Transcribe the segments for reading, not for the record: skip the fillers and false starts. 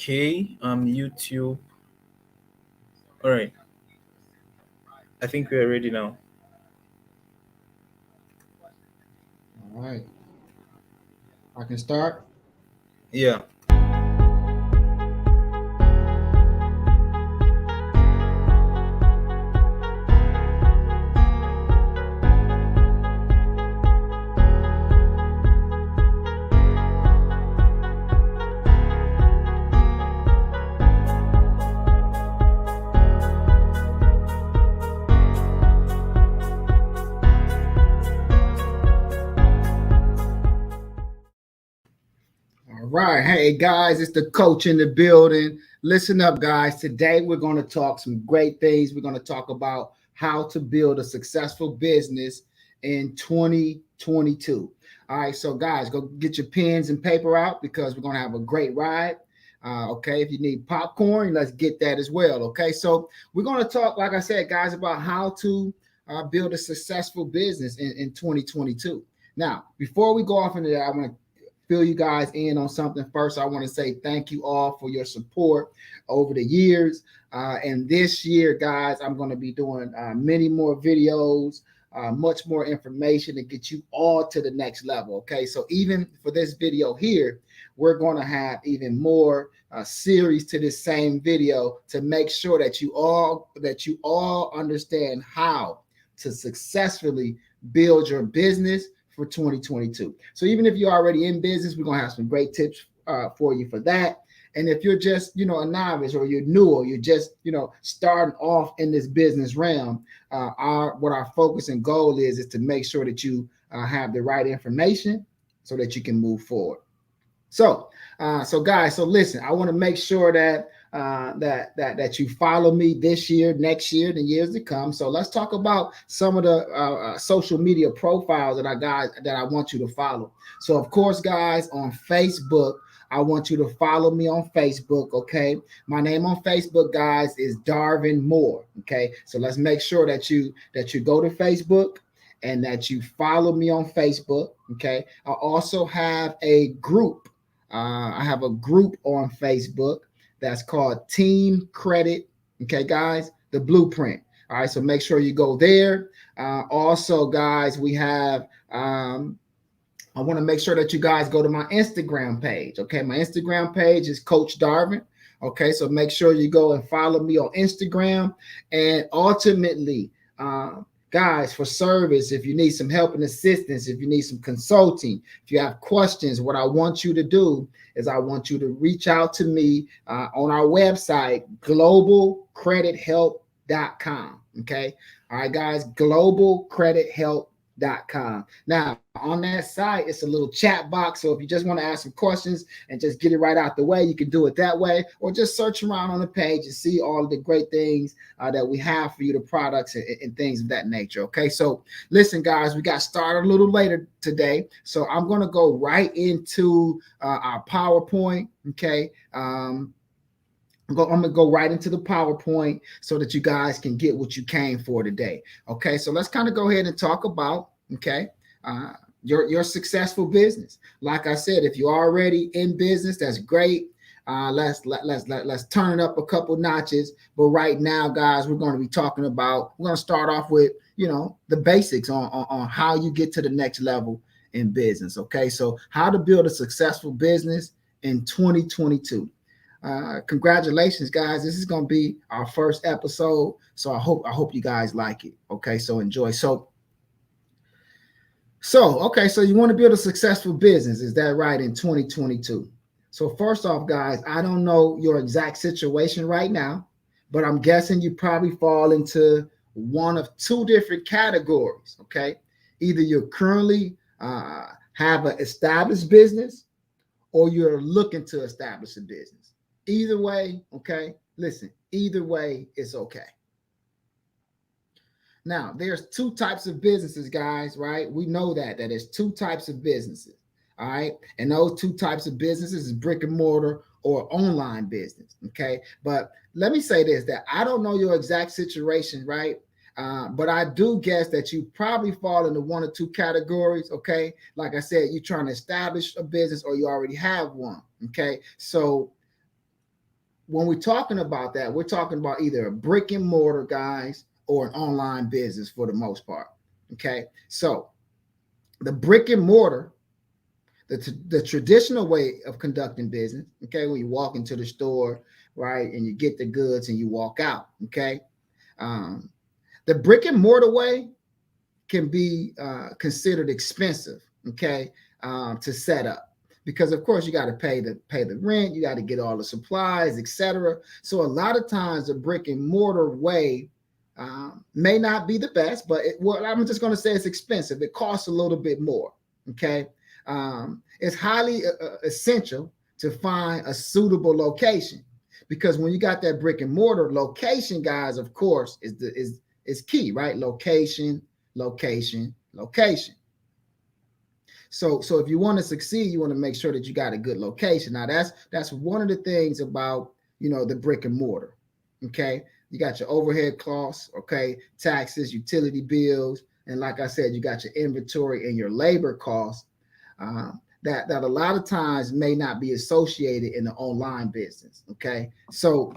Okay, YouTube. All right, I think we are ready now. All right, I can start. Yeah. All right, hey guys, it's the coach in the building. Listen up, guys. Today we're going to talk some great things. We're going to talk about how to build a successful business in 2022. All right, so guys, go get your pens and paper out because we're going to have a great ride. Okay, if you need popcorn, let's get that as well. Okay, so we're going to talk, like I said, guys, about how to build a successful business in 2022. Now, before we go off into that, I want to fill you guys in on something. First, I want to say thank you all for your support over the years. And this year, guys, I'm going to be doing many more videos, much more information to get you all to the next level. Okay, so even for this video here, we're going to have even more series to this same video to make sure that you all understand how to successfully build your business for 2022. So even if you're already in business, we're gonna have some great tips for you for that. And if you're just a novice or you're new or you're just starting off in this business realm, our focus and goal is to make sure that you have the right information so that you can move forward. So guys, so listen, I want to make sure that that you follow me this year, next year, the years to come. So let's talk about some of the social media profiles that I want you to follow. So of course, guys, on Facebook, I want you to follow me on Facebook. Okay, my name on Facebook, guys, is Darvin Moore. Okay, so let's make sure that you go to Facebook and that you follow me on Facebook. Okay, I also have a group. I have a group on Facebook that's called Team Credit. Okay, guys, the blueprint. All right, so make sure you go there. Also, guys, we have. I want to make sure that you guys go to my Instagram page. Okay, my Instagram page is Coach Darvin. Okay, so make sure you go and follow me on Instagram. And ultimately, guys, for service, if you need some help and assistance, if you need some consulting, if you have questions, what I want you to do is I want you to reach out to me on our website, globalcredithelp.com. Okay. All right, guys, globalcredithelp.com. Now, on that site, it's a little chat box. So if you just want to ask some questions and just get it right out the way, you can do it that way, or just search around on the page and see all of the great things that we have for you, the products and things of that nature. Okay, so listen, guys, we got started a little later today, so I'm going to go right into our PowerPoint. Okay. I'm gonna go right into the PowerPoint so that you guys can get what you came for today. Okay, so let's kind of go ahead and talk about uh, your successful business. Like I said, if you're already in business, that's great. Let's turn it up a couple notches. But right now, guys, we're going to be talking about. We're going to start off with the basics on how you get to the next level in business. Okay, so how to build a successful business in 2022. Congratulations, guys. This is going to be our first episode, so I hope you guys like it. Okay, so enjoy. So you want to build a successful business, is that right, in 2022? So first off, guys, I don't know your exact situation right now, but I'm guessing you probably fall into one of two different categories. Okay, either you're currently have an established business, or you're looking to establish a business. Either way, okay, listen, either way, it's okay. Now, there's two types of businesses, guys, right? We know that there's two types of businesses, all right? And those two types of businesses is brick and mortar or online business, okay? But let me say this, that I don't know your exact situation, right? But I do guess that you probably fall into one or two categories, okay? Like I said, you're trying to establish a business or you already have one, okay? So when we're talking about that, we're talking about either a brick and mortar, guys, or an online business for the most part. Okay. So the brick and mortar, the traditional way of conducting business, okay, when you walk into the store, right, and you get the goods and you walk out, okay. Um, the brick and mortar way can be considered expensive, okay, to set up because of course you got to pay the rent, you got to get all the supplies, etc. So a lot of times the brick and mortar way may not be the best, but well, I'm just going to say it's expensive. It costs a little bit more, okay. It's highly essential to find a suitable location because when you got that brick and mortar location, guys, of course, is key, right? Location, location, location. So if you want to succeed, you want to make sure that you got a good location. Now that's one of the things about the brick and mortar. Okay, you got your overhead costs, okay, taxes, utility bills, and like I said, you got your inventory and your labor costs. That a lot of times may not be associated in the online business. Okay, so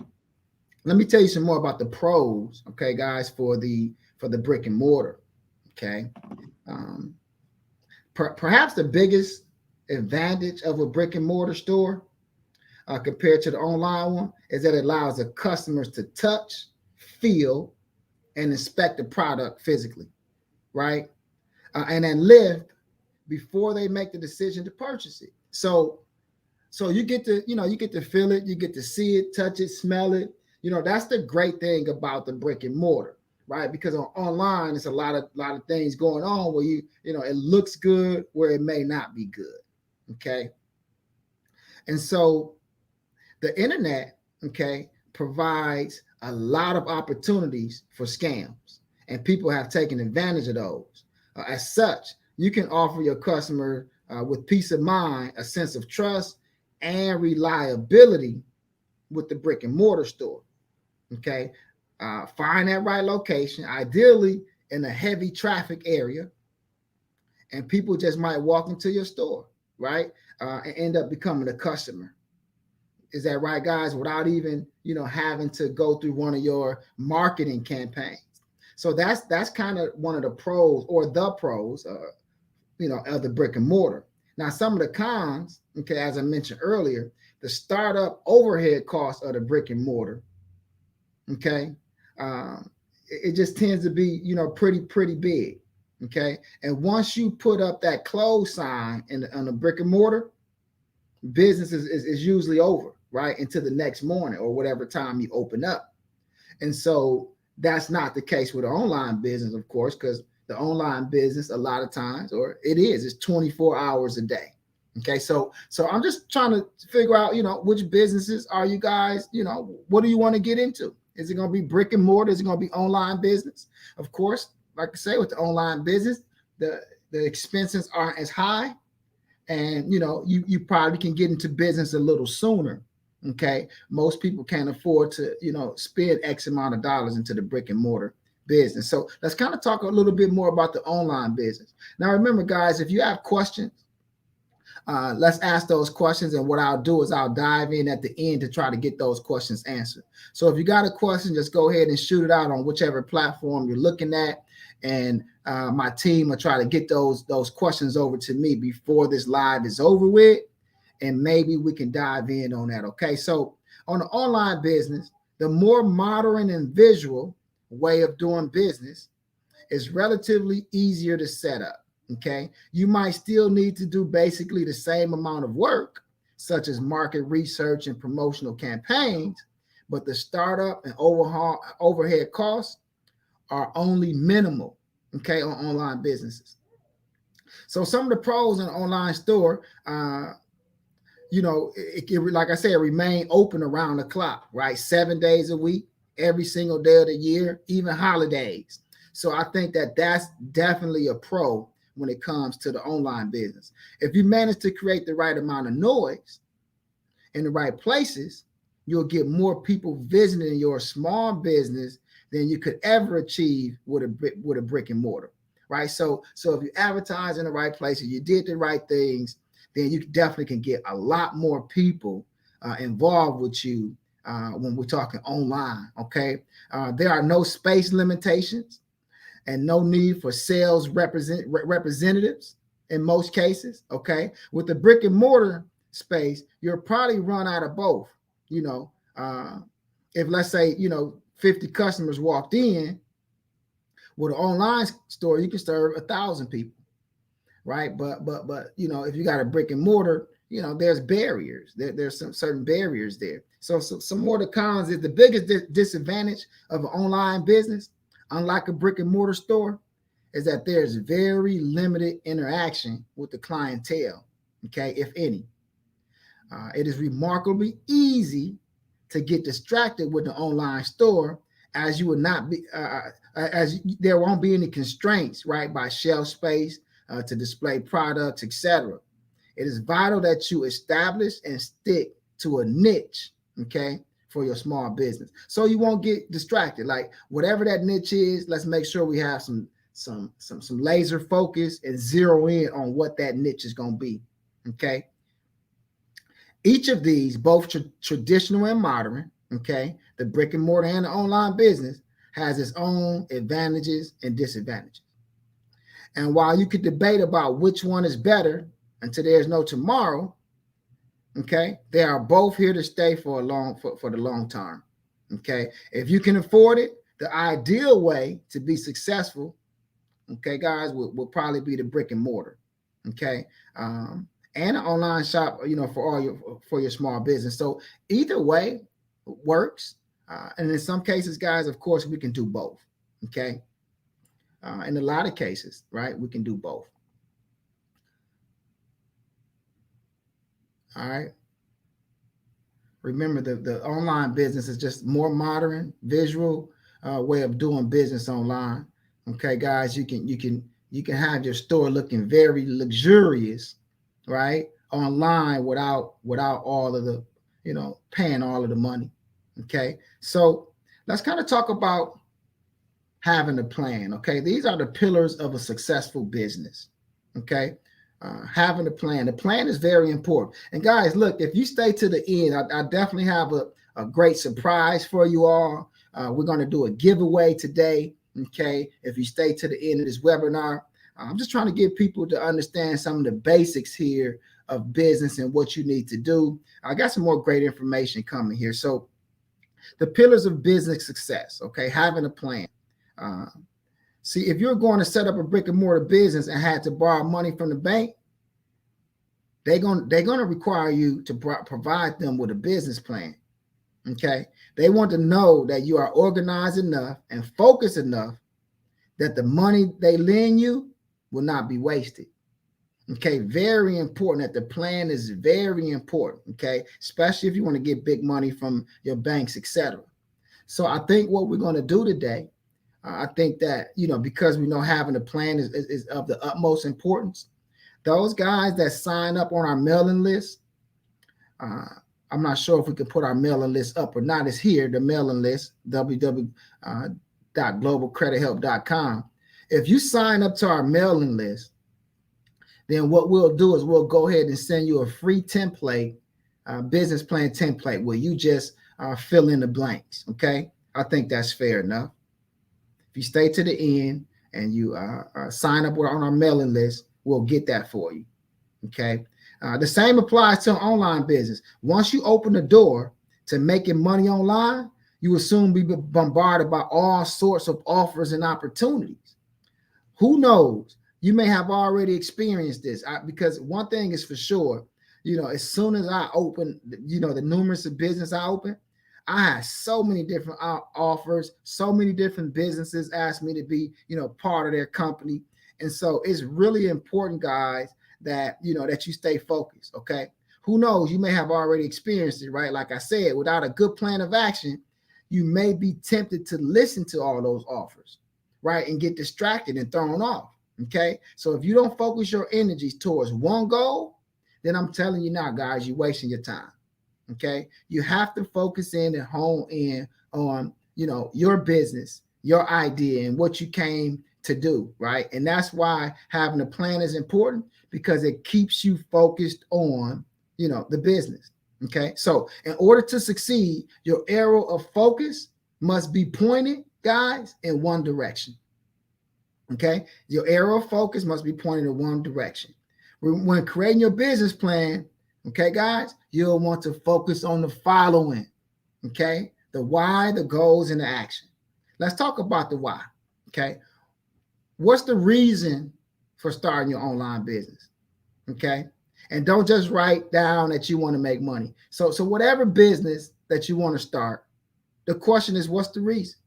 let me tell you some more about the pros, okay, guys, for the brick and mortar. Okay, um, perhaps the biggest advantage of a brick and mortar store compared to the online one is that it allows the customers to touch, feel, and inspect the product physically, right? And then live before they make the decision to purchase it. So you get to feel it, you get to see it, touch it, smell it. That's the great thing about the brick and mortar, right? Because online it's a lot of things going on where it looks good where it may not be good. Okay. And so the internet, okay, provides a lot of opportunities for scams, and people have taken advantage of those. As such, you can offer your customer with peace of mind a sense of trust and reliability with the brick and mortar store. Okay, find that right location, ideally in a heavy traffic area, and people just might walk into your store, right, and end up becoming a customer. Is that right, guys? Without even having to go through one of your marketing campaigns. So that's kind of one of the pros or the pros, of the brick and mortar. Now, some of the cons, okay, as I mentioned earlier, the startup overhead costs of the brick and mortar, okay, it just tends to be pretty big, okay. And once you put up that close sign on the brick and mortar, business is usually over, right, into the next morning or whatever time you open up. And so that's not the case with the online business, of course, because the online business a lot of times, or it's 24 hours a day. Okay, so I'm just trying to figure out, which businesses are you guys, what do you want to get into? Is it going to be brick and mortar? Is it going to be online business? Of course, like I say, with the online business, the expenses aren't as high, and you probably can get into business a little sooner. Okay, most people can't afford to spend X amount of dollars into the brick and mortar business. So let's kind of talk a little bit more about the online business. Now remember, guys, if you have questions, let's ask those questions, and what I'll do is I'll dive in at the end to try to get those questions answered. So if you got a question, just go ahead and shoot it out on whichever platform you're looking at, and my team will try to get those questions over to me before this live is over with, and maybe we can dive in on that. Okay, so on the online business, the more modern and visual way of doing business is relatively easier to set up. Okay, you might still need to do basically the same amount of work, such as market research and promotional campaigns, but the startup and overhead costs are only minimal, okay, on online businesses. So some of the pros in an online store, like I said, remain open around the clock, right? 7 days a week, every single day of the year, even holidays. So I think that that's definitely a pro when it comes to the online business. If you manage to create the right amount of noise in the right places, you'll get more people visiting your small business than you could ever achieve with a brick and mortar, right? So if you advertise in the right places, you did the right things, then you definitely can get a lot more people involved with you when we're talking online. Okay, there are no space limitations and no need for sales representatives in most cases. Okay, with the brick and mortar space, you'll probably run out of both. You know, if let's say 50 customers walked in, with an online store, you can serve 1,000 people, right? But if you got a brick and mortar, there's barriers. There's some certain barriers there. So some more the cons is the biggest disadvantage of an online business, unlike a brick and mortar store, is that there's very limited interaction with the clientele. Okay, if any. It is remarkably easy to get distracted with the online store, as you would not be, as there won't be any constraints, right, by shelf space to display products, etc. It is vital that you establish and stick to a niche, okay, for your small business, so you won't get distracted. Like whatever that niche is, let's make sure we have some laser focus and zero in on what that niche is going to be. Okay. Each of these, both traditional and modern, okay, the brick and mortar and the online business, has its own advantages and disadvantages. And while you could debate about which one is better until there's no tomorrow, okay, they are both here to stay for the long term. Okay, if you can afford it, the ideal way to be successful, okay, guys, will probably be the brick and mortar. Okay. And an online shop, for your small business. So either way works. And in some cases, guys, of course, we can do both. Okay. In a lot of cases, right, we can do both. All right. Remember, the online business is just more modern, visual way of doing business online. Okay, guys, you can have your store looking very luxurious, right, online without all of the paying all of the money. Okay, so let's kind of talk about having a plan. Okay, these are the pillars of a successful business. Okay, having a plan. The plan is very important. And guys, look, if you stay to the end, I definitely have a great surprise for you all. We're going to do a giveaway today. Okay, if you stay to the end of this webinar, I'm just trying to get people to understand some of the basics here of business and what you need to do. I got some more great information coming here. So the pillars of business success, okay, having a plan. See, if you're going to set up a brick and mortar business and had to borrow money from the bank, they're going to require you to provide them with a business plan. Okay, they want to know that you are organized enough and focused enough that the money they lend you will not be wasted. Okay, very important that the plan is very important. Okay, especially if you want to get big money from your banks, etc. So I think what we're going to do today, I think that because we know having a plan is of the utmost importance. Those guys that sign up on our mailing list, I'm not sure if we can put our mailing list up or not. It's here, the mailing list, www.globalcredithelp.com. If you sign up to our mailing list, then what we'll do is we'll go ahead and send you a free template, business plan template, where you just fill in the blanks. Okay, I think that's fair enough. If you stay to the end and you sign up on our mailing list, we'll get that for you. Okay. The same applies to an online business. Once you open the door to making money online, you will soon be bombarded by all sorts of offers and opportunities. Who knows? You may have already experienced this, because one thing is for sure, as soon as I open, the numerous of business I open, I had so many different offers, so many different businesses ask me to be, part of their company. And so it's really important, guys, that that you stay focused. Okay, who knows, you may have already experienced it, right? Like I said, without a good plan of action, you may be tempted to listen to all those offers, right, and get distracted and thrown off. Okay, so if you don't focus your energies towards one goal, then I'm telling you now, guys, you're wasting your time. Okay, you have to focus in and hone in on your business, your idea, and what you came to do, right? And that's why having a plan is important, because it keeps you focused on the business. Okay, so in order to succeed, your arrow of focus must be pointed, guys, in one direction. Okay, your arrow of focus must be pointed in one direction. When creating your business plan, okay, guys, you'll want to focus on the following. Okay, the why, the goals, and the action. Let's talk about the why. Okay, what's the reason for starting your online business? Okay, and don't just write down that you want to make money. So whatever business that you want to start, the question is, what's the reason?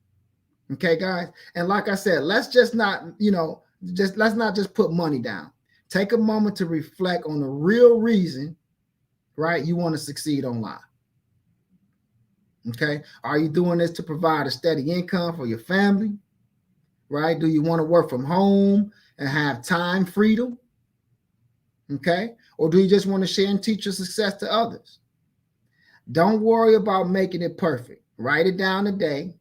Okay, guys. And like I said, let's just not, let's not just put money down. Take a moment to reflect on the real reason, right? You want to succeed online. Okay. Are you doing this to provide a steady income for your family? Right? Do you want to work from home and have time freedom? Okay. Or do you just want to share and teach your success to others? Don't worry about making it perfect. Write it down today.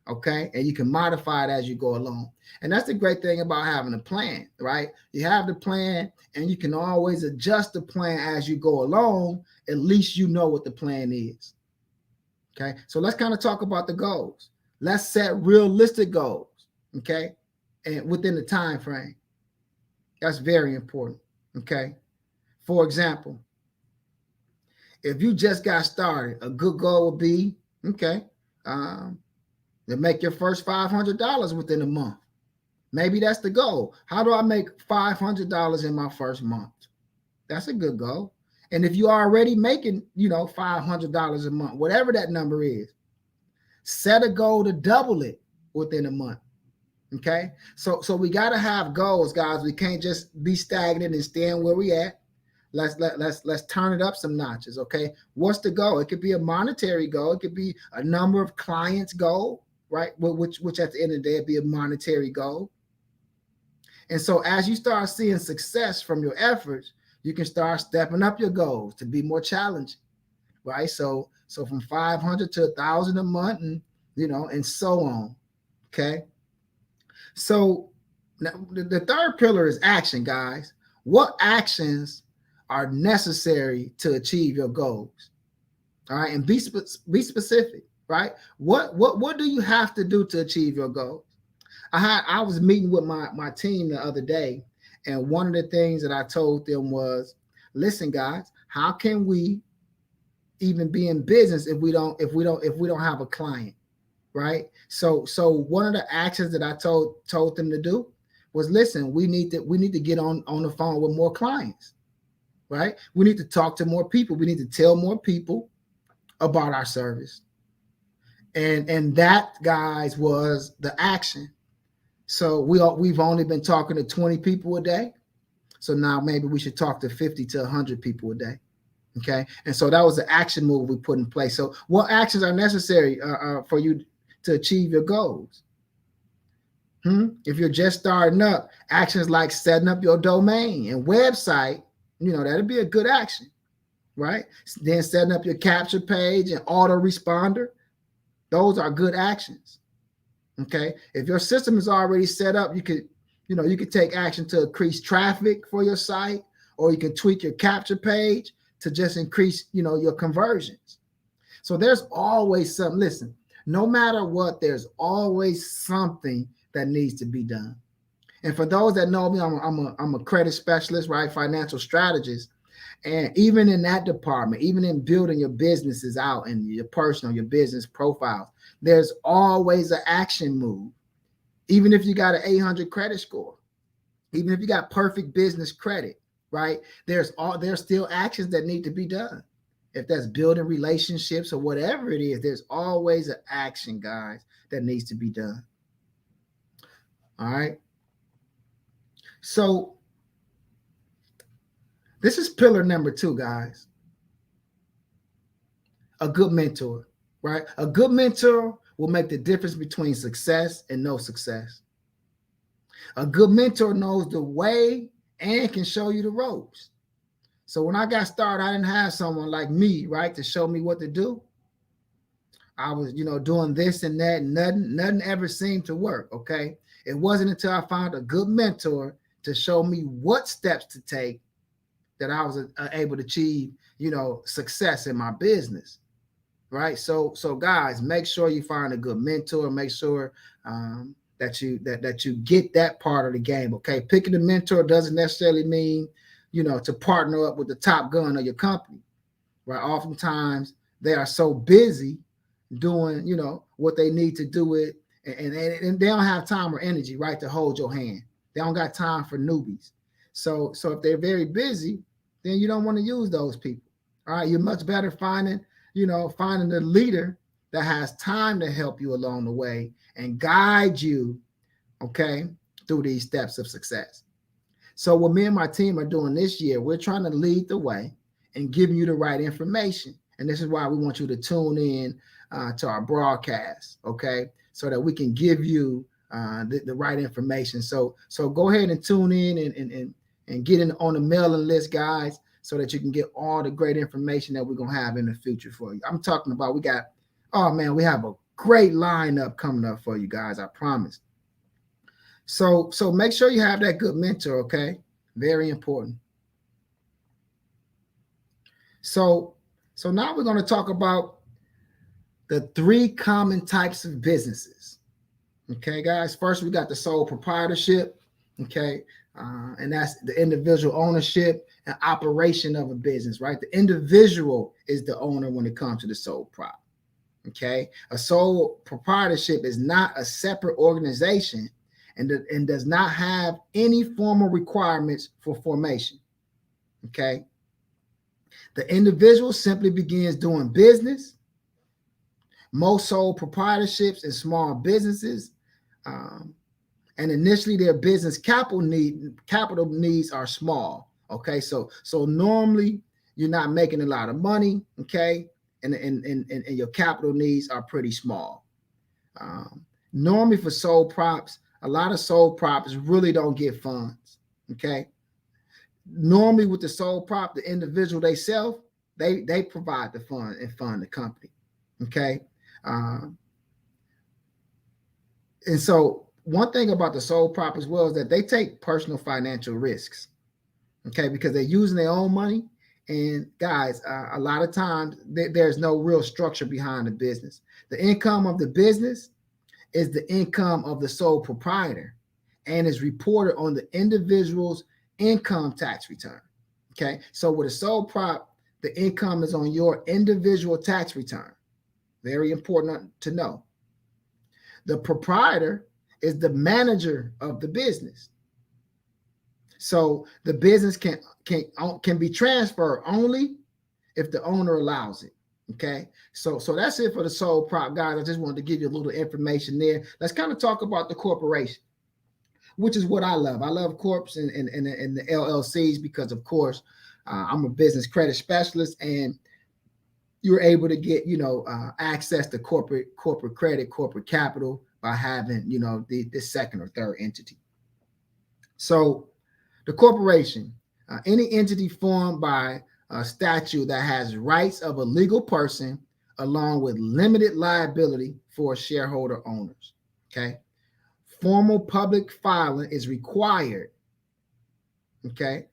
Okay, and you can modify it as you go along. And that's the great thing about having a plan, right? You have the plan and you can always adjust the plan as you go along. At least you know what the plan is. Okay, so let's kind of talk about the goals. Let's set realistic goals, okay, and within the time frame. That's very important. Okay, for example, if you just got started, a good goal would be, okay, to make your first $500 within a month. Maybe that's the goal. How do I make $500 in my first month? That's a good goal. And if you're already making, $500 a month, whatever that number is, set a goal to double it within a month. Okay. So we got to have goals, guys. We can't just be stagnant and staying where we at. Let's turn it up some notches. Okay. What's the goal? It could be a monetary goal. It could be a number of clients goal, right? Which at the end of the day, it'd be a monetary goal. And so as you start seeing success from your efforts, you can start stepping up your goals to be more challenging, right? So from 500 to 1,000 a month, and so on. Okay. So now the third pillar is action, guys. What actions are necessary to achieve your goals? All right, and be specific, right? What do you have to do to achieve your goals? I was meeting with my team the other day, and one of the things that I told them was, listen, guys, how can we even be in business if we don't have a client, right? So one of the actions that I told them to do was, listen, we need to get on the phone with more clients, right? We need to talk to more people. We need to tell more people about our service. And that, guys, was the action. So we've only been talking to 20 people a day. So now maybe we should talk to 50 to 100 people a day. Okay. And so that was the action move we put in place. So what actions are necessary for you to achieve your goals? If you're just starting up, actions like setting up your domain and website, that'd be a good action, right? Then setting up your capture page and autoresponder. Those are good actions. Okay. If your system is already set up, you could take action to increase traffic for your site, or you can tweak your capture page to just increase, your conversions. So there's always something. Listen, no matter what, there's always something that needs to be done. And for those that know me, I'm a credit specialist, right? Financial strategist. And even in that department, even in building your businesses out and your personal, your business profiles, there's always an action move. Even if you got an 800 credit score, even if you got perfect business credit, right? There's still actions that need to be done. If that's building relationships or whatever it is, there's always an action, guys, that needs to be done. All right. So this is pillar number 2, guys. A good mentor, right? A good mentor will make the difference between success and no success. A good mentor knows the way and can show you the ropes. So when I got started, I didn't have someone like me, right, to show me what to do. I was, doing this and that, and nothing ever seemed to work. Okay. It wasn't until I found a good mentor to show me what steps to take that I was able to achieve, success in my business. Right. So guys, make sure you find a good mentor. Make sure that you get that part of the game. Okay. Picking a mentor doesn't necessarily mean, to partner up with the top gun of your company. Right. Oftentimes they are so busy doing, what they need to do it, and they don't have time or energy, right, to hold your hand. They don't got time for newbies. So if they're very busy, then you don't want to use those people. All right, you're much better finding the leader that has time to help you along the way and guide you, okay, through these steps of success. So what me and my team are doing this year, we're trying to lead the way and giving you the right information. And this is why we want you to tune in to our broadcast, okay, so that we can give you the right information. So go ahead and tune in and get in on the mailing list, guys, so that you can get all the great information that we're gonna have in the future for you. I'm talking about oh man, we have a great lineup coming up for you guys. I promise. So make sure you have that good mentor, okay? Very important. So now we're going to talk about the three common types of businesses. Okay, guys. First, we got the sole proprietorship. Okay, and that's the individual ownership and operation of a business, right? The individual is the owner when it comes to the sole prop. Okay, a sole proprietorship is not a separate organization and does not have any formal requirements for formation. Okay, the individual simply begins doing business. Most sole proprietorships and small businesses, and initially their business capital needs are small. Okay, so normally you're not making a lot of money. Okay, and your capital needs are pretty small. Normally for sole props, a lot of sole props really don't get funds. Okay, normally with the sole prop, the individual they provide the fund and fund the company. Okay, and so one thing about the sole prop as well is that they take personal financial risks. Okay, because they're using their own money. And guys, a lot of times there's no real structure behind the business. The income of the business is the income of the sole proprietor and is reported on the individual's income tax return. Okay, so with a sole prop, the income is on your individual tax return. Very important to know. The proprietor is the manager of the business. So the business can be transferred only if the owner allows it. Okay, so that's it for the sole prop, guys. I just wanted to give you a little information there. Let's kind of talk about the corporation, which is what I love. I love corps and the LLCs because, of course, I'm a business credit specialist, and you're able to get access to corporate credit, corporate capital by having the second or third entity. So the corporation, any entity formed by a statute that has rights of a legal person along with limited liability for shareholder owners. Okay. Formal public filing is required. Okay.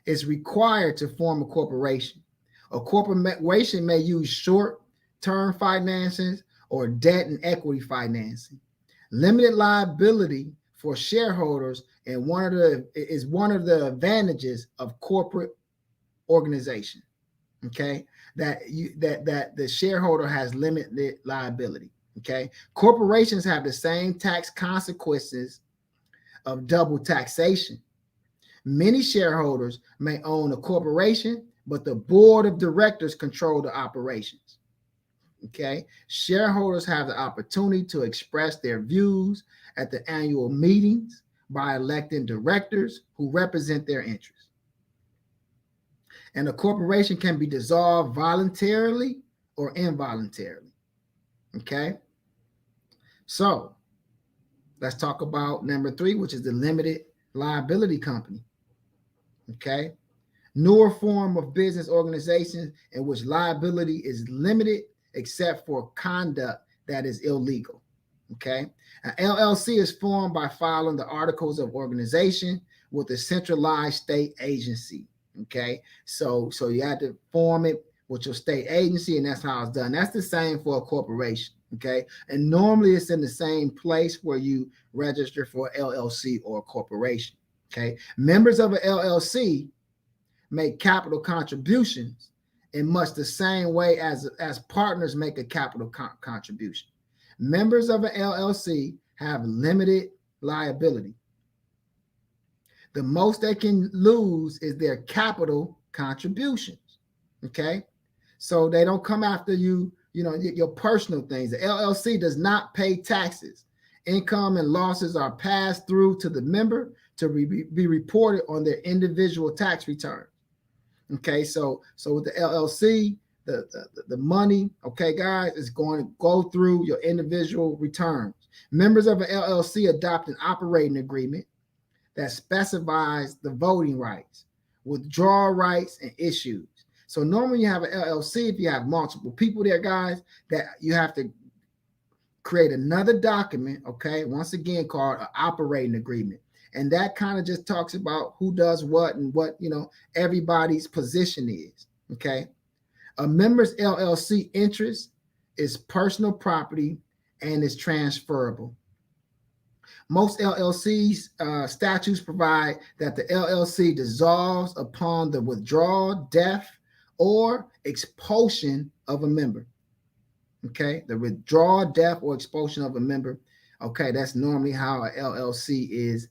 It's required to form a corporation. A corporation may use short-term financing or debt and equity financing. Limited liability for shareholders and one of the advantages of corporate organization. Okay, that the shareholder has limited liability. Okay, corporations have the same tax consequences of double taxation. Many shareholders may own a corporation, but the board of directors control the operations. Okay, shareholders have the opportunity to express their views at the annual meetings by electing directors who represent their interests. And a corporation can be dissolved voluntarily or involuntarily. Okay, so let's talk about number 3, which is the limited liability company. Okay, newer form of business organization in which liability is limited except for conduct that is illegal. Okay, an LLC is formed by filing the articles of organization with a centralized state agency. Okay, so you have to form it with your state agency, and that's how it's done. That's the same for a corporation. Okay, and normally it's in the same place where you register for LLC or a corporation. Okay, members of an LLC make capital contributions in much the same way as partners make a capital contribution. Members of an LLC have limited liability. The most they can lose is their capital contributions. Okay, so they don't come after you, your personal things. The LLC does not pay taxes. Income and losses are passed through to the member to be reported on their individual tax return. Okay, so with the LLC, the money, okay, guys, is going to go through your individual returns. Members of an LLC adopt an operating agreement that specifies the voting rights, withdrawal rights, and issues. So normally you have an LLC, if you have multiple people there, guys, that you have to create another document, okay, once again called an operating agreement. And that kind of just talks about who does what and what, everybody's position is, okay? A member's LLC interest is personal property and is transferable. Most LLCs statutes provide that the LLC dissolves upon the withdrawal, death, or expulsion of a member. Okay, the withdrawal, death, or expulsion of a member. Okay, that's normally how a LLC is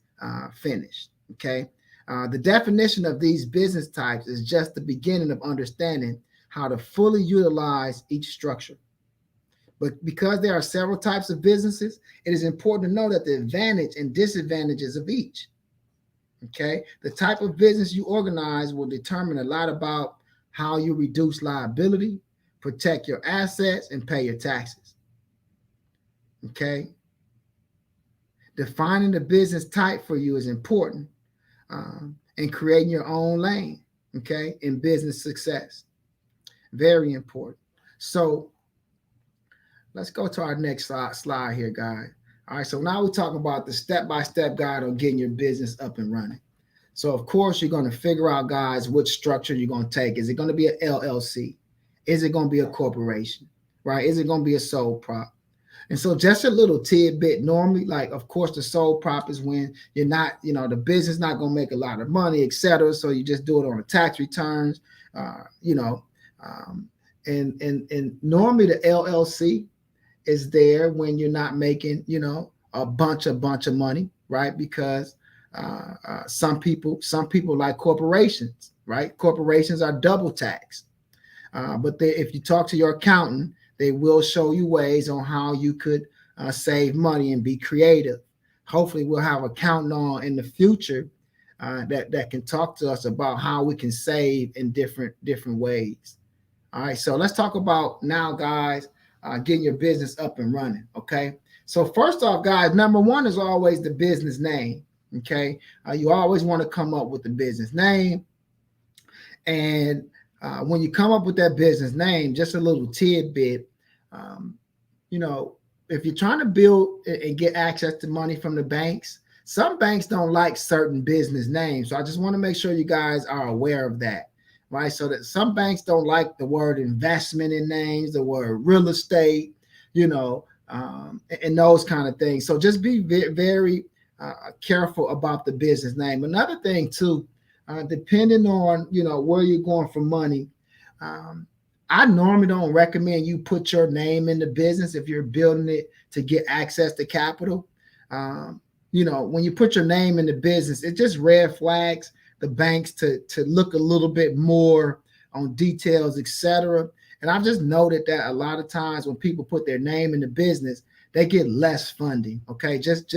finished. Okay, the definition of these business types is just the beginning of understanding how to fully utilize each structure. But because there are several types of businesses, it is important to know that the advantage and disadvantages of each. Okay, the type of business you organize will determine a lot about how you reduce liability, protect your assets, and pay your taxes. Okay, defining the business type for you is important, and creating your own lane. Okay, in business success, very important. So let's go to our next slide here, guys. All right, so now we're talking about the step-by-step guide on getting your business up and running. So, of course, you're going to figure out, guys, which structure you're going to take. Is it going to be an LLC? Is it going to be a corporation? Right? Is it going to be a sole prop? And so just a little tidbit, normally, like, of course, the sole prop is when you're not, the business not going to make a lot of money, etc. So you just do it on the tax returns, and normally the LLC is there when you're not making, a bunch of money, right? Because some people like corporations, right? Corporations are double taxed. But if you talk to your accountant, they will show you ways on how you could save money and be creative. Hopefully, we'll have an accountant on in the future that can talk to us about how we can save in different ways. All right, so let's talk about now, guys, getting your business up and running. Okay, so first off, guys, number one is always the business name. Okay, you always want to come up with the business name, and when you come up with that business name, just a little tidbit, if you're trying to build and get access to money from the banks, some banks don't like certain business names. So I just want to make sure you guys are aware of that, right? So that some banks don't like the word investment in names, the word real estate, and those kind of things. So just be very careful about the business name. Another thing too, depending on where you're going for money, I normally don't recommend you put your name in the business if you're building it to get access to capital. When you put your name in the business, it just red flags the banks to look a little bit more on details, etc. And I've just noted that a lot of times when people put their name in the business, they get less funding. Okay, just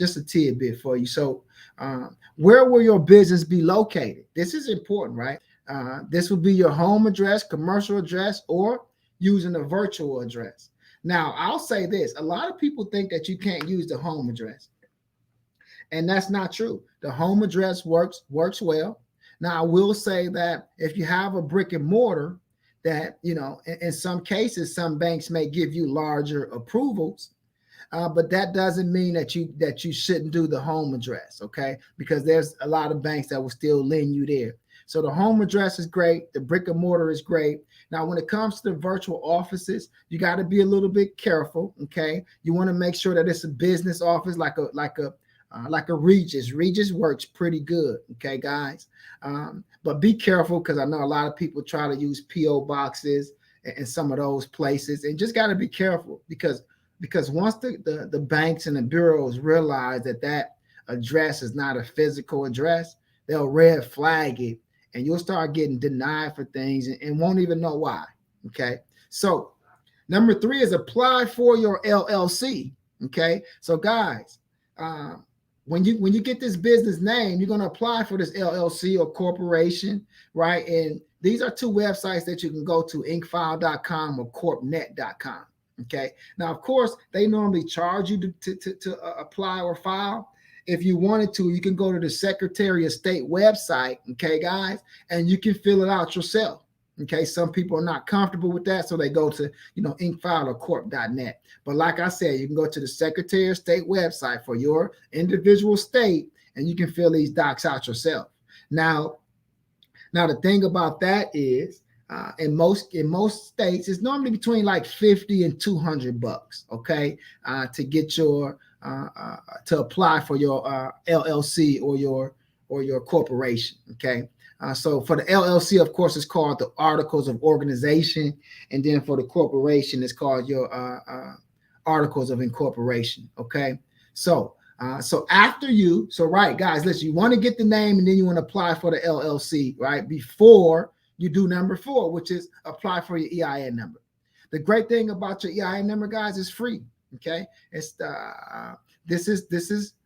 a tidbit for you. So where will your business be located? This is important, right? This will be your home address, commercial address, or using a virtual address. Now, I'll say this. A lot of people think that you can't use the home address. And that's not true. The home address works well. Now, I will say that if you have a brick and mortar, that, in some cases, some banks may give you larger approvals. But that doesn't mean that you shouldn't do the home address, okay? Because there's a lot of banks that will still lend you there. So the home address is great. The brick and mortar is great. Now, when it comes to the virtual offices, you got to be a little bit careful. Okay, you want to make sure that it's a business office, like a Regis. Regis works pretty good. Okay, guys, but be careful because I know a lot of people try to use PO boxes and some of those places, and just got to be careful because once the banks and the bureaus realize that address is not a physical address, they'll red flag it, and you'll start getting denied for things and won't even know why. Okay, so number 3 is apply for your LLC. Okay, so guys, when you get this business name, you're going to apply for this LLC or corporation, right? And these are 2 websites that you can go to, inkfile.com or corpnet.com. Okay. Now, of course, they normally charge you to apply or file. If you wanted to, you can go to the Secretary of State website, okay, guys, and you can fill it out yourself. Okay, some people are not comfortable with that, so they go to, inkfile or corp.net. But like I said, you can go to the Secretary of State website for your individual state, and you can fill these docs out yourself. Now the thing about that is, in most states, it's normally between like 50 and 200 bucks. Okay, to get your to apply for your LLC or your corporation. Okay. So for the LLC, of course, it's called the Articles of Organization, and then for the corporation, it's called your Articles of Incorporation. Okay, so right, guys, listen, you want to get the name, and then you want to apply for the LLC, right, before you do number 4, which is apply for your EIN number. The great thing about your EIN number, guys, is free. Okay, it's this is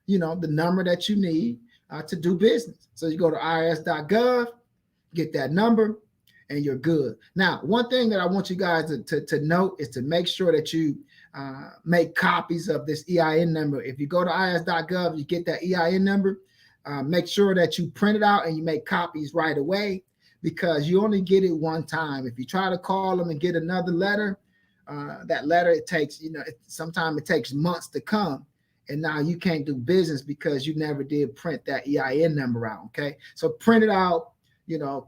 the number that you need to do business. So you go to irs.gov, get that number, and you're good. Now, one thing that I want you guys to note is to make sure that you make copies of this EIN number. If you go to irs.gov, you get that EIN number, make sure that you print it out and you make copies right away, because you only get it one time. If you try to call them and get another letter, that letter, it takes, sometimes it takes months to come. And now you can't do business because you never did print that EIN number out. Okay, so print it out,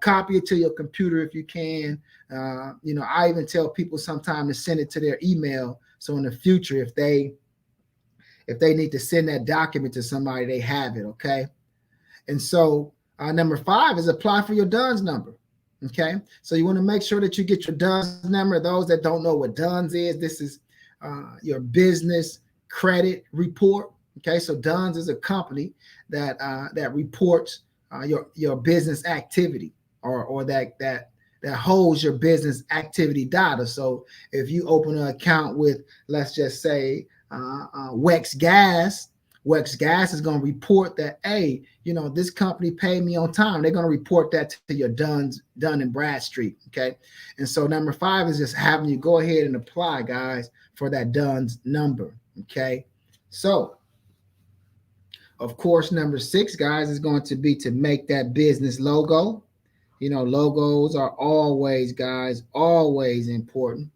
copy it to your computer if you can. I even tell people sometimes to send it to their email, so in the future, if they need to send that document to somebody, they have it. Okay, and so number 5 is apply for your DUNS number. Okay, so you want to make sure that you get your DUNS number. Those that don't know what DUNS is, this is your business credit report. Okay, so DUNS is a company that reports your business activity, or that holds your business activity data. So if you open an account with, let's just say, Wex Gas is going to report that, hey, this company paid me on time. They're going to report that to your Dun and Bradstreet. Okay, and so number 5 is just having you go ahead and apply, guys, for that DUNS number. Okay, so of course, number 6, guys, is going to be to make that business logo. Logos are always, guys, always important.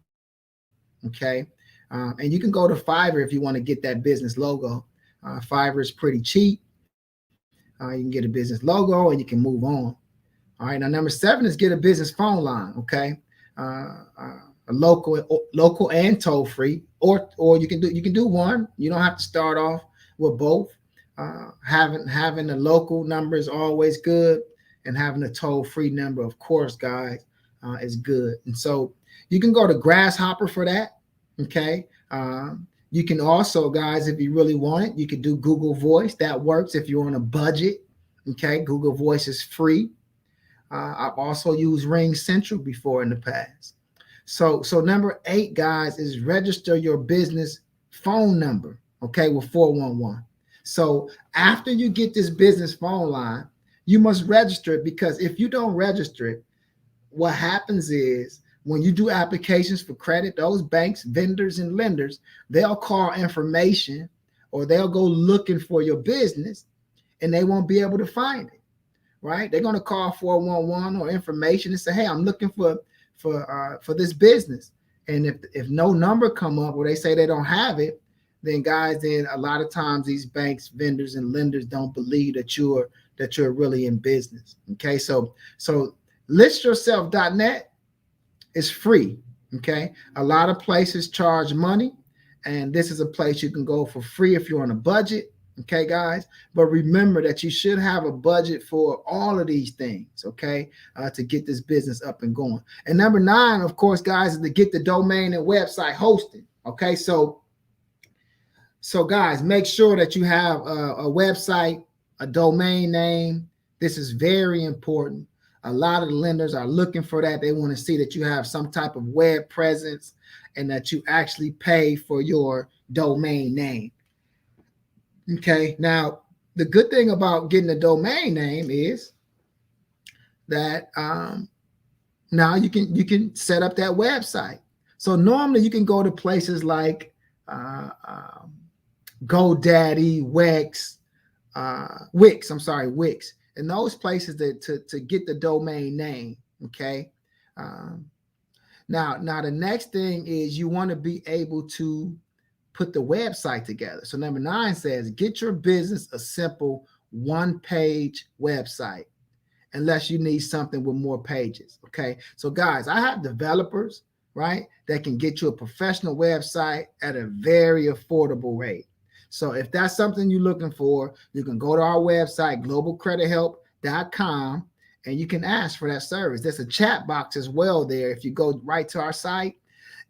Okay, and you can go to Fiverr if you want to get that business logo. Fiverr is pretty cheap. You can get a business logo and you can move on. All right, now number 7 is get a business phone line. Okay, a local and toll free, or you can do one. You don't have to start off with both. Having a local number is always good, and having a toll free number, of course, guys, is good. And so you can go to Grasshopper for that. Okay. You can also, guys, if you really want it, you could do Google Voice. That works if you're on a budget. Okay, Google Voice is free. I've also used Ring Central before in the past. So number 8, guys, is register your business phone number, okay, with 411. So after you get this business phone line, you must register it, because if you don't register it, what happens is when you do applications for credit, those banks, vendors, and lenders, they'll call information, or they'll go looking for your business, and they won't be able to find it, right? They're going to call 411 or information and say, hey, I'm looking for this business. And if no number come up, or they say they don't have it, then guys, then a lot of times these banks, vendors, and lenders don't believe that you're that you're really in business. Okay, so listyourself.net is free. Okay, a lot of places charge money, and this is a place you can go for free if you're on a budget. Okay, guys, but remember that you should have a budget for all of these things. Okay, to get this business up and going. And number 9, of course, guys, is to get the domain and website hosted. Okay, so guys, make sure that you have a website, a domain name. This is very important. A lot of the lenders are looking for that. They want to see that you have some type of web presence and that you actually pay for your domain name. Okay. Now, the good thing about getting a domain name is that now you can set up that website. So normally you can go to places like GoDaddy, Wix. I'm sorry, Wix, and those places that to get the domain name. Okay. Um, now the next thing is you want to be able to put the website together. So number 9 says get your business a simple one-page website, unless you need something with more pages. Okay. So guys, I have developers, right, that can get you a professional website at a very affordable rate. So if that's something you're looking for, you can go to our website, globalcredithelp.com, and you can ask for that service. There's a chat box as well there. If you go right to our site,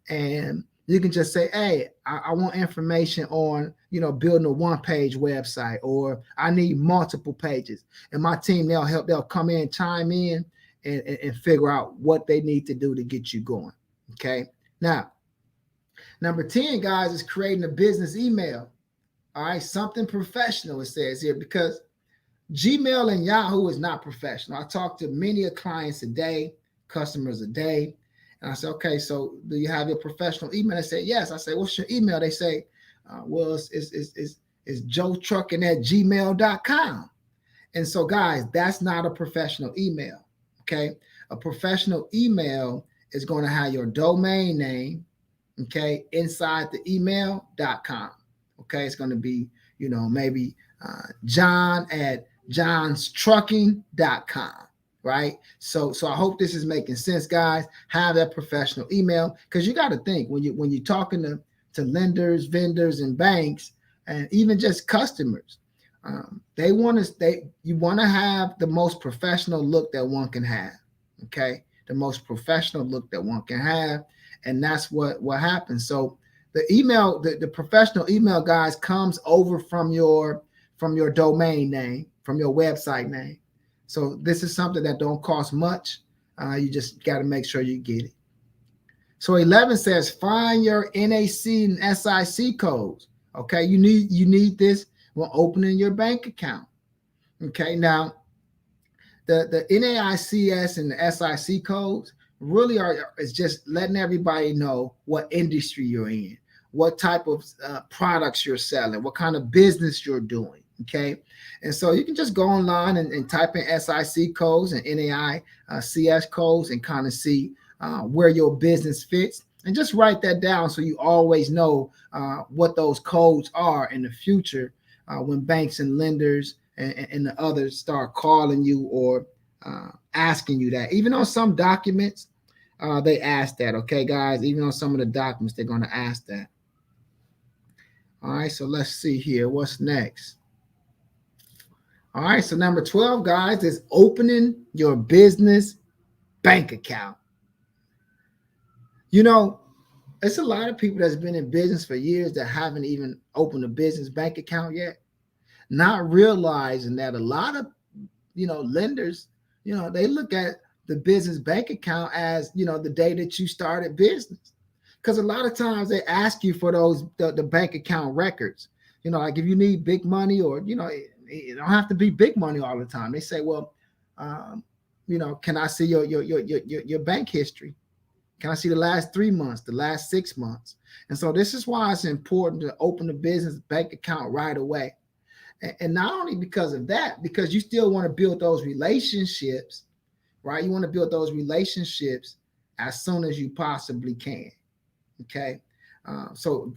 and you can just say, hey, I want information on, building a one-page website, or I need multiple pages. And my team, they'll come in, chime in, and figure out what they need to do to get you going. Okay. Now, number 10, guys, is creating a business email. All right. Something professional, it says here, because Gmail and Yahoo is not professional. I talk to many clients a day, customers a day. And I said, okay, so do you have your professional email? They say, yes. I say, what's your email? They say, well, it's joetruckin@gmail.com. And so, guys, that's not a professional email. Okay. A professional email is going to have your domain name, okay, inside the email.com. Okay. It's going to be, maybe John at johnstrucking.com. Right. So I hope this is making sense, guys. Have that professional email, because you got to think when you're talking to lenders, vendors, and banks, and even just customers, you want to have the most professional look that one can have. Okay, the most professional look that one can have, and that's what happens. So the email, the professional email, guys, comes over from your domain name, from your website name. So this is something that don't cost much. You just got to make sure you get it. So 11 says find your NAC and SIC codes. Okay, you need this when opening your bank account. Okay, now the NAICS and the SIC codes really is just letting everybody know what industry you're in, what type of products you're selling, what kind of business you're doing. Okay. And so you can just go online and type in SIC codes and NAICS codes and kind of see where your business fits, and just write that down so you always know what those codes are in the future when banks and lenders and the others start calling you or asking you that. Even on some documents, they ask that. Okay, guys, even on some of the documents, they're going to ask that. All right, so let's see here. What's next? All right, so number 12, guys, is opening your business bank account. It's a lot of people that's been in business for years that haven't even opened a business bank account yet, not realizing that a lot of, lenders, they look at the business bank account as, the day that you started business. Because a lot of times they ask you for the bank account records, like if you need big money, or, it don't have to be big money all the time. They say, well, can I see your bank history? Can I see the last 3 months, the last 6 months? And so this is why it's important to open a business bank account right away. And not only because of that, because you still want to build those relationships, right? You want to build those relationships as soon as you possibly can. Okay. So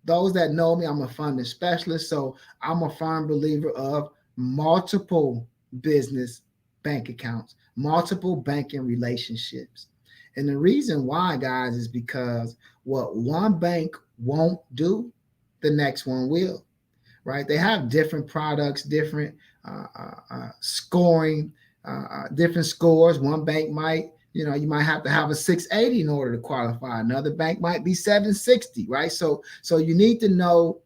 those that know me, I'm a funding specialist. So I'm a firm believer of multiple business bank accounts, multiple banking relationships. And the reason why, guys, is because what one bank won't do, the next one will, right? They have different products, different scoring, different scores. One bank might, you might have to have a 680 in order to qualify. Another bank might be 760, right? So you need to know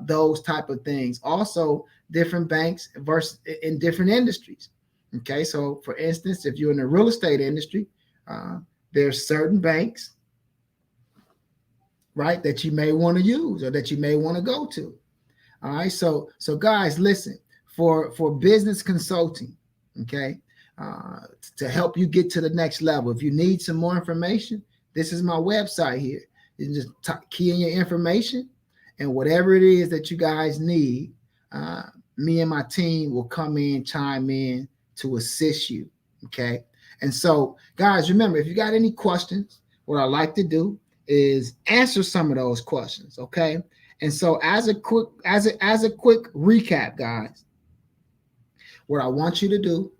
those type of things. Also, different banks versus in different industries. Okay, so for instance, if you're in the real estate industry, uh, there's certain banks, right, that you may want to use or that you may want to go to. All right, so guys, listen, for business consulting, okay, uh, to help you get to the next level. If you need some more information, this is my website here. You can just key in your information, and whatever it is that you guys need, uh, me and my team will come in, chime in to assist you. Okay, and so guys, remember, if you got any questions, what I like to do is answer some of those questions. Okay, and so as a quick recap, guys, what I want you to do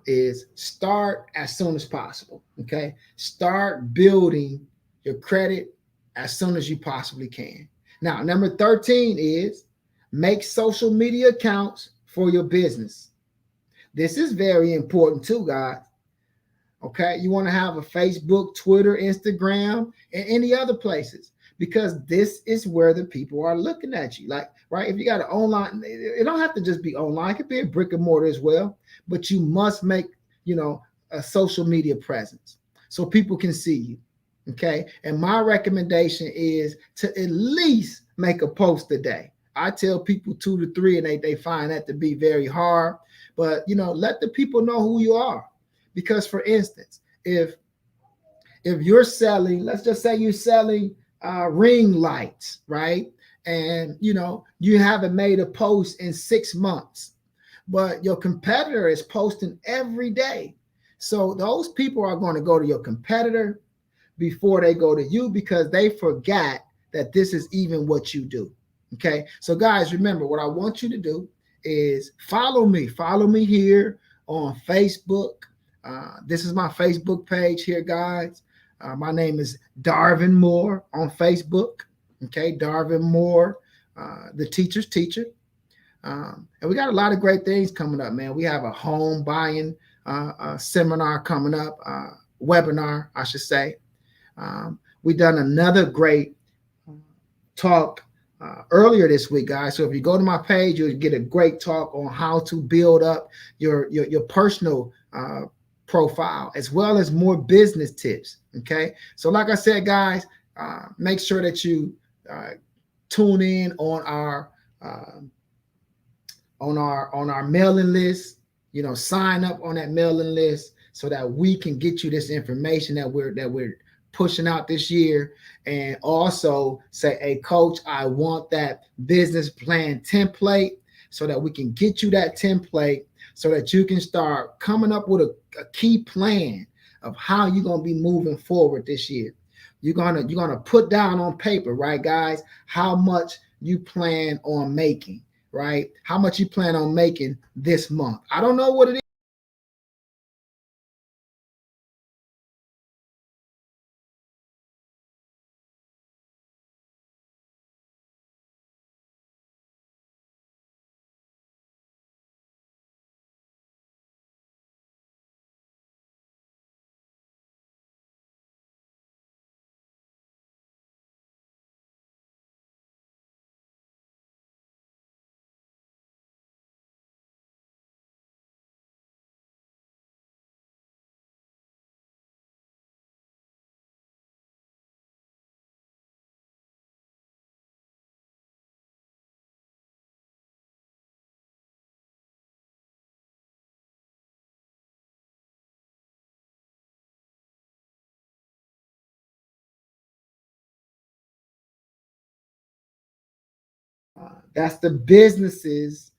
is start as soon as possible. Okay, start building your credit as soon as you possibly can. Now, number 13 is make social media accounts for your business. This is very important too, guys. Okay, you want to have a Facebook, Twitter, Instagram, and any other places, because this is where the people are looking at you. Like, right, if you got an online, it don't have to just be online, it could be a brick and mortar as well, but you must make, a social media presence so people can see you. Okay, and my recommendation is to at least make a post a day. I tell people 2 to 3, and they find that to be very hard, but let the people know who you are. Because, for instance, if you're selling, let's just say you're selling ring lights, right? And you haven't made a post in 6 months, but your competitor is posting every day. So those people are going to go to your competitor before they go to you, because they forgot that this is even what you do. Okay. So guys, remember, what I want you to do is follow me. Follow me here on Facebook. This is my Facebook page here, guys. My name is Darvin Moore on Facebook. Okay, Darvin Moore, the teacher's teacher. And we got a lot of great things coming up, man. We have a home buying seminar coming up, webinar, I should say. We done another great talk earlier this week, guys. So if you go to my page, you'll get a great talk on how to build up your personal profile, as well as more business tips. Okay, so like I said, guys, make sure that you tune in on our mailing list. Sign up on that mailing list so that we can get you this information that we're pushing out this year. And also say, hey, coach, I want that business plan template, so that we can get you that template so that you can start coming up with a key plan of how you're going to be moving forward this year. You're gonna put down on paper, right, guys, how much you plan on making, right? How much you plan on making this month. I don't know what it is. That's the businesses.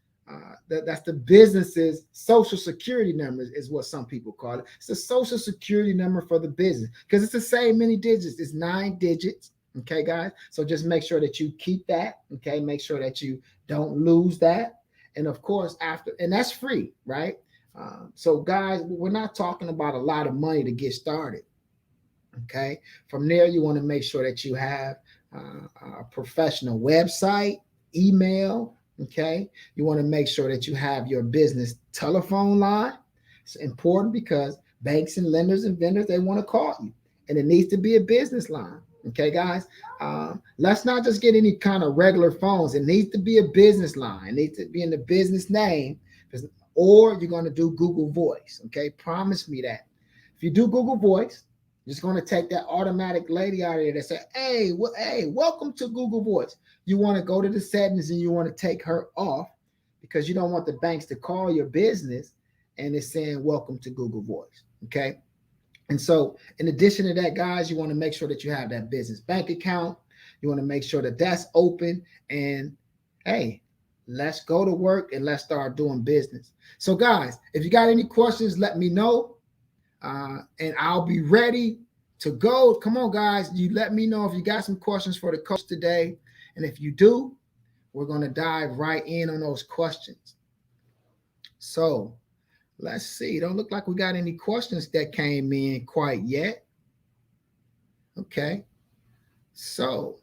That's the business's social security number, is what some people call it. It's a social security number for the business, because it's the same many digits. It's 9 digits. Okay, guys. So just make sure that you keep that. Okay, make sure that you don't lose that. And of course, after, and that's free, right? So, guys, we're not talking about a lot of money to get started. Okay. From there, you want to make sure that you have a professional website, email. Okay. You want to make sure that you have your business telephone line. It's important because banks and lenders and vendors, they want to call you, and it needs to be a business line. Okay, guys. Let's not just get any kind of regular phones. It needs to be a business line. It needs to be in the business name, or you're going to do Google Voice. Okay. Promise me that. If you do Google Voice, just going to take that automatic lady out of there that say, hey, hey, welcome to Google Voice. You want to go to the settings and you want to take her off because you don't want the banks to call your business and it's saying, welcome to Google Voice. Okay. And so, in addition to that, guys, you want to make sure that you have that business bank account. You want to make sure that that's open. And hey, let's go to work and let's start doing business. So, guys, if you got any questions, let me know. And I'll be ready to go. Come on, guys. You let me know if you got some questions for the coach today. And if you do, we're going to dive right in on those questions. So let's see. Don't look like we got any questions that came in quite yet. Okay. So,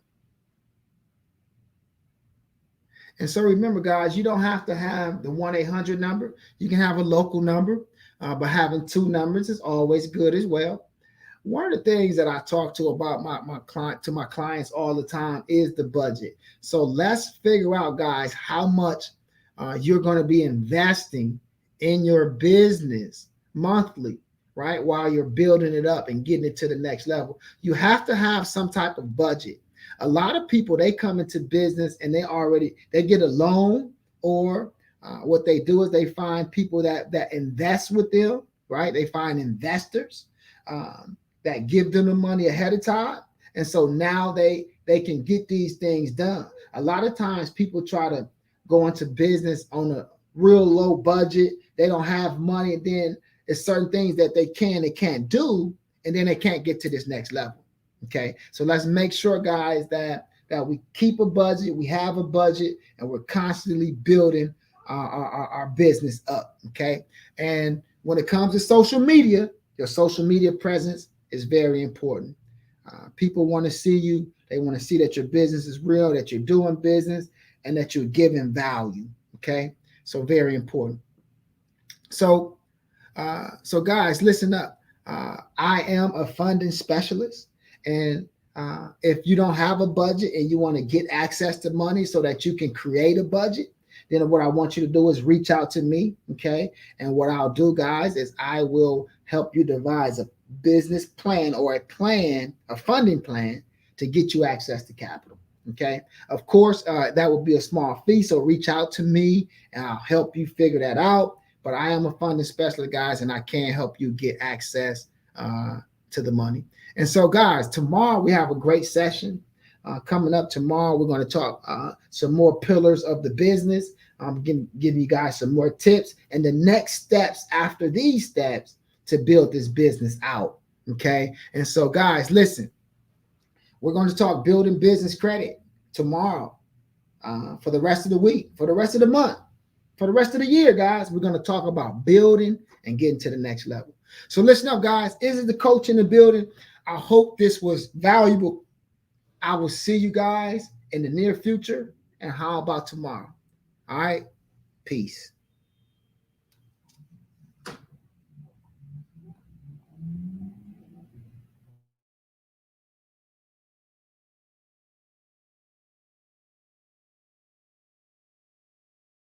and so remember, guys, you don't have to have the 1-800 number. You can have a local number, but having two numbers is always good as well. One of the things that I talk to about my clients all the time is the budget. So let's figure out, guys, how much you're going to be investing in your business monthly, right? While you're building it up and getting it to the next level. You have to have some type of budget. A lot of people, they come into business and they get a loan, or what they do is they find people that invest with them, right? They find investors that give them the money ahead of time. And so now they can get these things done. A lot of times people try to go into business on a real low budget. They don't have money, and then there's certain things that they can't do, and then they can't get to this next level. Okay, so let's make sure, guys, that we keep a budget, we have a budget, and we're constantly building our business up. Okay, and when it comes to social media, your social media presence is very important. People want to see you. They want to see that your business is real, that you're doing business, and that you're giving value. Okay, so very important. So, so guys, listen up. I am a funding specialist, and if you don't have a budget and you want to get access to money so that you can create a budget, then what I want you to do is reach out to me. Okay, and what I'll do, guys, is I will help you devise a business plan or a funding plan to get you access to capital. Okay, of course, that will be a small fee. So reach out to me and I'll help you figure that out. But I am a funding specialist, guys, and I can help you get access to the money. And so, guys, tomorrow we have a great session coming up. Tomorrow we're going to talk some more pillars of the business. I'm giving you guys some more tips and the next steps after these steps to build this business out. Okay. And so, guys, listen, we're going to talk building business credit tomorrow, for the rest of the week, for the rest of the month, for the rest of the year, guys. We're going to talk about building and getting to the next level. So listen up, guys. This is the coach in the building. I hope this was valuable. I will see you guys in the near future. And how about tomorrow? All right. Peace.